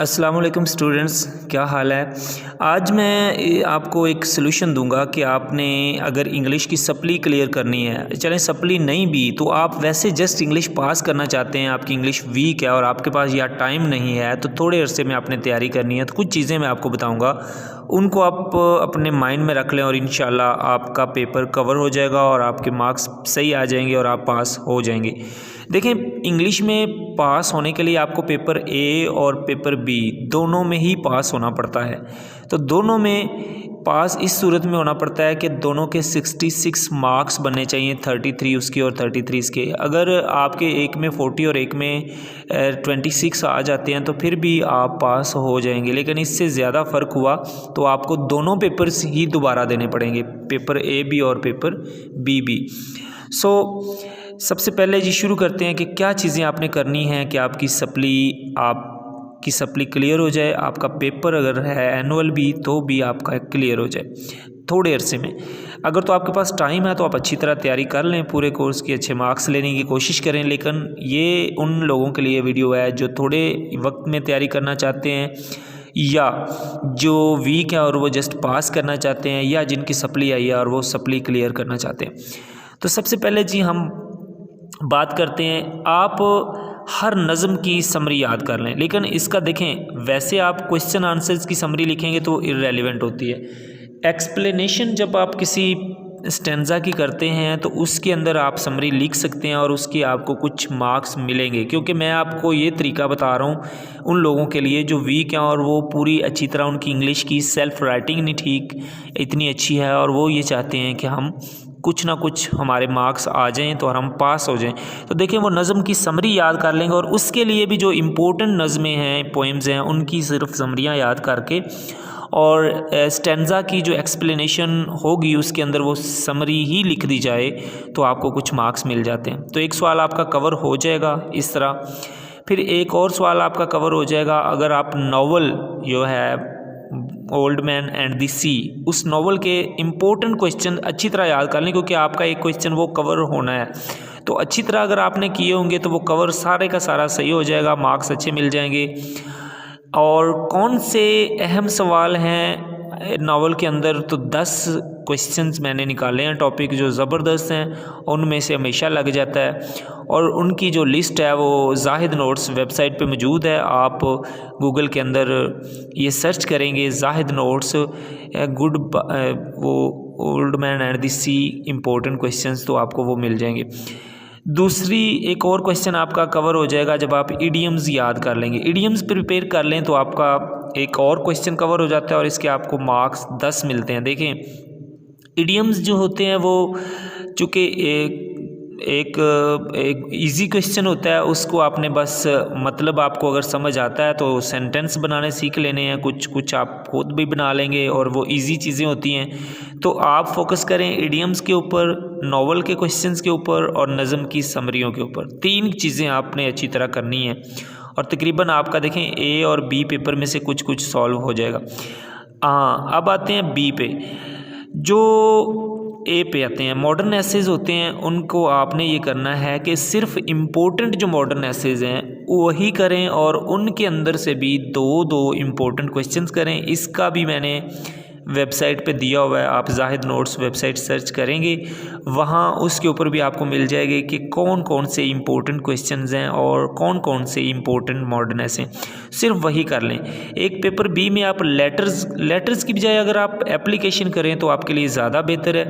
अस्सलाम वालेकुम स्टूडेंट्स, क्या हाल है। आज मैं आपको एक सलूशन दूंगा कि आपने अगर इंग्लिश की सप्ली क्लियर करनी है, चलें सप्ली नहीं भी तो आप वैसे जस्ट इंग्लिश पास करना चाहते हैं, आपकी इंग्लिश वीक है और आपके पास या टाइम नहीं है तो थोड़े अरसे में आपने तैयारी करनी है। तो कुछ चीज़ें मैं आपको बताऊंगा, उनको आप अपने माइंड में रख लें और इंशाल्लाह आपका पेपर कवर हो जाएगा और आपके मार्क्स सही आ जाएंगे और आप पास हो जाएंगे। देखें, इंग्लिश में पास होने के लिए आपको पेपर ए और पेपर बी दोनों में ही पास होना पड़ता है। तो दोनों में पास इस सूरत में होना पड़ता है कि दोनों के 66 मार्क्स बनने चाहिए, 33 उसके और 33 इसके। अगर आपके एक में 40 और एक में 26 आ जाते हैं तो फिर भी आप पास हो जाएंगे, लेकिन इससे ज़्यादा फ़र्क हुआ तो आपको दोनों पेपर्स ही दोबारा देने पड़ेंगे, पेपर ए बी और पेपर बी बी। सबसे पहले जी शुरू करते हैं कि क्या चीज़ें आपने करनी हैं कि आपकी सप्ली क्लियर हो जाए, आपका पेपर अगर है एनुअल भी तो भी आपका क्लियर हो जाए थोड़े अरसे में। अगर तो आपके पास टाइम है तो आप अच्छी तरह तैयारी कर लें, पूरे कोर्स की अच्छे मार्क्स लेने की कोशिश करें। लेकिन ये उन लोगों के लिए वीडियो है जो थोड़े वक्त में तैयारी करना चाहते हैं या जो वीक है और वो जस्ट पास करना चाहते हैं या जिनकी सप्ली आई है और वो सप्ली क्लियर करना चाहते हैं। तो सबसे पहले जी हम बात करते हैं, आप हर नज़म की समरी याद कर लें। लेकिन इसका देखें, वैसे आप क्वेश्चन आंसर्स की समरी लिखेंगे तो इररेलेवेंट होती है। एक्सप्लेनेशन जब आप किसी स्टेंजा की करते हैं तो उसके अंदर आप समरी लिख सकते हैं और उसकी आपको कुछ मार्क्स मिलेंगे, क्योंकि मैं आपको ये तरीका बता रहा हूँ उन लोगों के लिए जो वीक हैं और वो पूरी अच्छी तरह उनकी इंग्लिश की सेल्फ राइटिंग नहीं ठीक इतनी अच्छी है और वो ये चाहते हैं कि हम कुछ ना कुछ हमारे मार्क्स आ जाएं तो और हम पास हो जाएं। तो देखें, वो नज़म की समरी याद कर लेंगे और उसके लिए भी जो इम्पोर्टेंट नज़में हैं, पोएम्स हैं, उनकी सिर्फ समरियाँ याद करके और स्टेंजा की जो एक्सप्लेनेशन होगी उसके अंदर वो समरी ही लिख दी जाए तो आपको कुछ मार्क्स मिल जाते हैं। तो एक सवाल आपका कवर हो जाएगा इस तरह। फिर एक और सवाल आपका कवर हो जाएगा अगर आप नावल जो है ओल्ड मैन एंड द सी, उस नावल के इम्पोर्टेंट क्वेश्चन अच्छी तरह याद कर लें, क्योंकि आपका एक क्वेश्चन वो कवर होना है। तो अच्छी तरह अगर आपने किए होंगे तो वो कवर सारे का सारा सही हो जाएगा, मार्क्स अच्छे मिल जाएंगे। और कौन से अहम सवाल हैं नावल के अंदर, तो 10 क्वेश्चंस मैंने निकाले हैं टॉपिक जो ज़बरदस्त हैं, उनमें से हमेशा लग जाता है। और उनकी जो लिस्ट है वो जाहिद नोट्स वेबसाइट पे मौजूद है। आप गूगल के अंदर ये सर्च करेंगे जाहिद नोट्स वो Old Man and the Sea important questions, तो आपको वो मिल जाएंगे। दूसरी एक और क्वेश्चन आपका कवर हो जाएगा जब आप इडियम्स याद कर लेंगे, इडियम्स प्रिपेयर कर लें तो आपका एक और क्वेश्चन कवर हो जाता है और इसके आपको मार्क्स 10 मिलते हैं। देखें, इडियम्स जो होते हैं वो चूँकि एक इजी क्वेश्चन होता है, उसको आपने बस मतलब आपको अगर समझ आता है तो सेंटेंस बनाने सीख लेने हैं, कुछ आप खुद भी बना लेंगे और वो इजी चीज़ें होती हैं। तो आप फोकस करें इडियम्स के ऊपर, नॉवल के क्वेश्चंस के ऊपर और नज़म की समरियों के ऊपर। 3 चीज़ें आपने अच्छी तरह करनी है और तकरीबन आपका देखें ए और बी पेपर में से कुछ सॉल्व हो जाएगा। हाँ, अब आते हैं बी पे। जो ए पे आते हैं, मॉडर्न एसेज होते हैं, उनको आपने ये करना है कि सिर्फ इम्पोर्टेंट जो मॉडर्न एसेज हैं वही करें और उनके अंदर से भी दो इम्पोर्टेंट क्वेश्चंस करें। इसका भी मैंने वेबसाइट पे दिया हुआ है, आप जाहिद नोट्स वेबसाइट सर्च करेंगे, वहाँ उसके ऊपर भी आपको मिल जाएगी कि कौन कौन से इम्पोर्टेंट क्वेश्चंस हैं और कौन कौन से इम्पोर्टेंट मॉडर्न ऐसे, सिर्फ वही कर लें। एक पेपर बी में आप लेटर्स की बजाय अगर आप एप्लीकेशन करें तो आपके लिए ज़्यादा बेहतर है,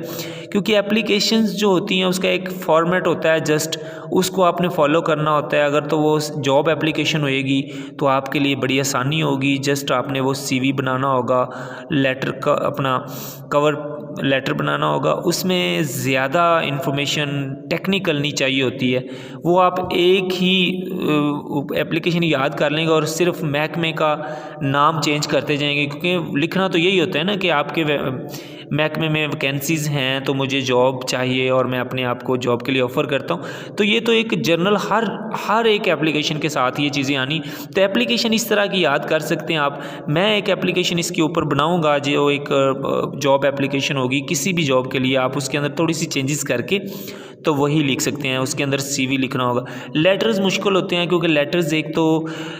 क्योंकि एप्लीकेशंस जो होती हैं उसका एक फॉर्मेट होता है, जस्ट उसको आपने फॉलो करना होता है। अगर तो वो जॉब एप्लीकेशन होएगी तो आपके लिए बड़ी आसानी होगी, जस्ट आपने वो CV बनाना होगा, लेटर का अपना कवर लेटर बनाना होगा, उसमें ज़्यादा इन्फॉर्मेशन टेक्निकल नहीं चाहिए होती है। वो आप एक ही एप्लीकेशन याद कर लेंगे और सिर्फ महकमे का नाम चेंज करते जाएंगे, क्योंकि लिखना तो यही होता है ना कि आपके महकमे में वैकेंसीज़ हैं तो मुझे जॉब चाहिए और मैं अपने आप को जॉब के लिए ऑफ़र करता हूँ। तो ये तो एक जनरल हर एक एप्लीकेशन के साथ ये चीज़ें आनी। तो एप्लीकेशन इस तरह की याद कर सकते हैं आप। मैं एक एप्लीकेशन इसके ऊपर बनाऊँगा जो एक जॉब एप्लीकेशन होगी किसी भी जॉब के लिए, आप उसके अंदर थोड़ी सी चेंजेस करके तो वही लिख सकते हैं। उसके अंदर CV लिखना होगा। लेटर्स मुश्किल होते हैं क्योंकि लेटर्स एक तो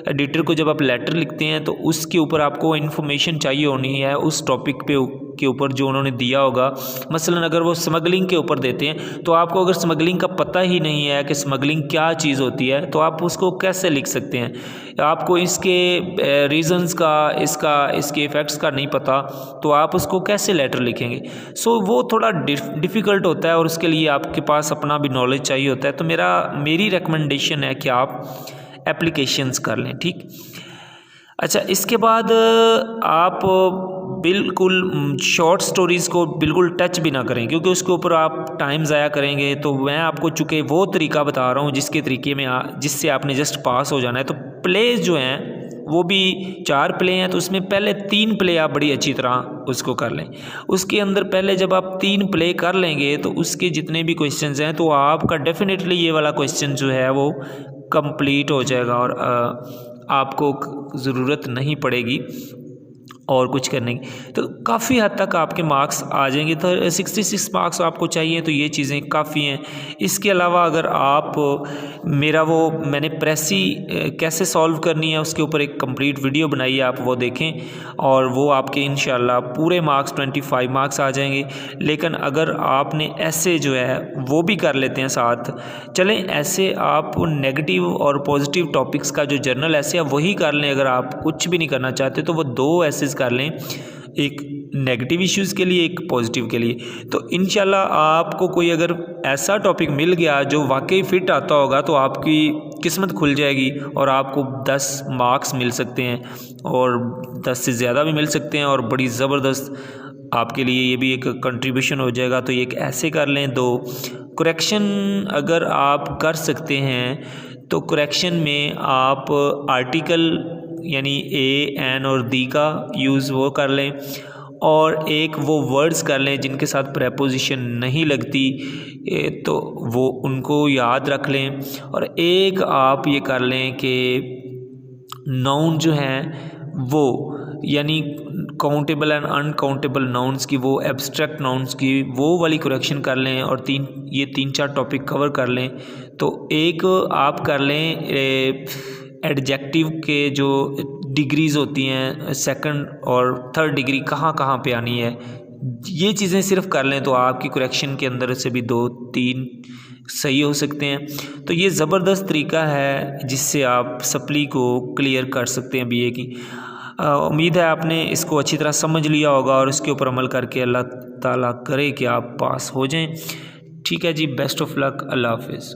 एडिटर को जब आप लेटर लिखते हैं तो उसके ऊपर आपको इन्फॉर्मेशन चाहिए होनी है उस टॉपिक के ऊपर जो उन्होंने दिया होगा। मसलन अगर वो स्मगलिंग के ऊपर देते हैं तो आपको अगर स्मगलिंग का पता ही नहीं है कि स्मगलिंग क्या चीज़ होती है तो आप उसको कैसे लिख सकते हैं। आपको इसके रीज़न्स का इसके इफ़ेक्ट्स का नहीं पता तो आप उसको कैसे लेटर लिखेंगे। सो वो थोड़ा डिफ़िकल्ट होता है और उसके लिए आपके पास अपना भी नॉलेज चाहिए होता है। तो मेरी रिकमेंडेशन है कि आप एप्लीकेशंस कर लें। ठीक, अच्छा, इसके बाद आप बिल्कुल शॉर्ट स्टोरीज़ को बिल्कुल टच भी ना करें क्योंकि उसके ऊपर आप टाइम ज़ाया करेंगे। तो मैं आपको चूँकि वो तरीका बता रहा हूँ जिसके तरीके में जिससे आपने जस्ट पास हो जाना है। तो प्लेज जो हैं वो भी 4 प्ले हैं तो उसमें पहले 3 प्ले आप बड़ी अच्छी तरह उसको कर लें। उसके अंदर पहले जब आप 3 प्ले कर लेंगे तो उसके जितने भी क्वेश्चंस हैं तो आपका डेफिनेटली ये वाला क्वेश्चन जो है वो कंप्लीट हो जाएगा और आपको ज़रूरत नहीं पड़ेगी और कुछ करने की। तो काफ़ी हद तक आपके मार्क्स आ जाएंगे। तो 66 मार्क्स आपको चाहिए तो ये चीज़ें काफ़ी हैं। इसके अलावा अगर आप मैंने प्रेसी कैसे सॉल्व करनी है उसके ऊपर एक कंप्लीट वीडियो बनाई है, आप वो देखें और वो आपके इंशाल्लाह पूरे मार्क्स 25 मार्क्स आ जाएंगे। लेकिन अगर आपने ऐसे जो है वो भी कर लेते हैं साथ, चलें ऐसे आप नेगेटिव और पॉजिटिव टॉपिक्स का जो जर्नल ऐसे है वही कर लें। अगर आप कुछ भी नहीं करना चाहते तो वो 2 ऐसे कर लें, एक नेगेटिव इश्यूज़ के लिए, एक पॉजिटिव के लिए। तो इंशाल्लाह आपको कोई अगर ऐसा टॉपिक मिल गया जो वाकई फ़िट आता होगा तो आपकी किस्मत खुल जाएगी और आपको 10 मार्क्स मिल सकते हैं और 10 से ज़्यादा भी मिल सकते हैं और बड़ी ज़बरदस्त आपके लिए ये भी एक कंट्रीब्यूशन हो जाएगा। तो एक ऐसे कर लें। 2 करेक्शन अगर आप कर सकते हैं तो करेक्शन में आप आर्टिकल यानी A, N और D का यूज़ वो कर लें और एक वो वर्ड्स कर लें जिनके साथ प्रेपोजिशन नहीं लगती तो वो उनको याद रख लें। और एक आप ये कर लें कि नाउन जो हैं वो यानी काउंटेबल एंड अनकाउंटेबल नाउन्स की, वो एब्स्ट्रैक्ट नाउन्स की वो वाली करेक्शन कर लें और 3-4 टॉपिक कवर कर लें। तो एक आप कर लें एडजेक्टिव के जो डिग्रीज़ होती हैं, 2nd और 3rd डिग्री कहाँ कहाँ पे आनी है, ये चीज़ें सिर्फ कर लें तो आपकी करेक्शन के अंदर से भी 2-3 सही हो सकते हैं। तो ये ज़बरदस्त तरीका है जिससे आप सप्ली को क्लियर कर सकते हैं BA की। उम्मीद है आपने इसको अच्छी तरह समझ लिया होगा और इसके ऊपर अमल करके अल्लाह ताला करे कि आप पास हो जाएं। ठीक है जी, बेस्ट ऑफ लक, अल्लाह हाफिज़।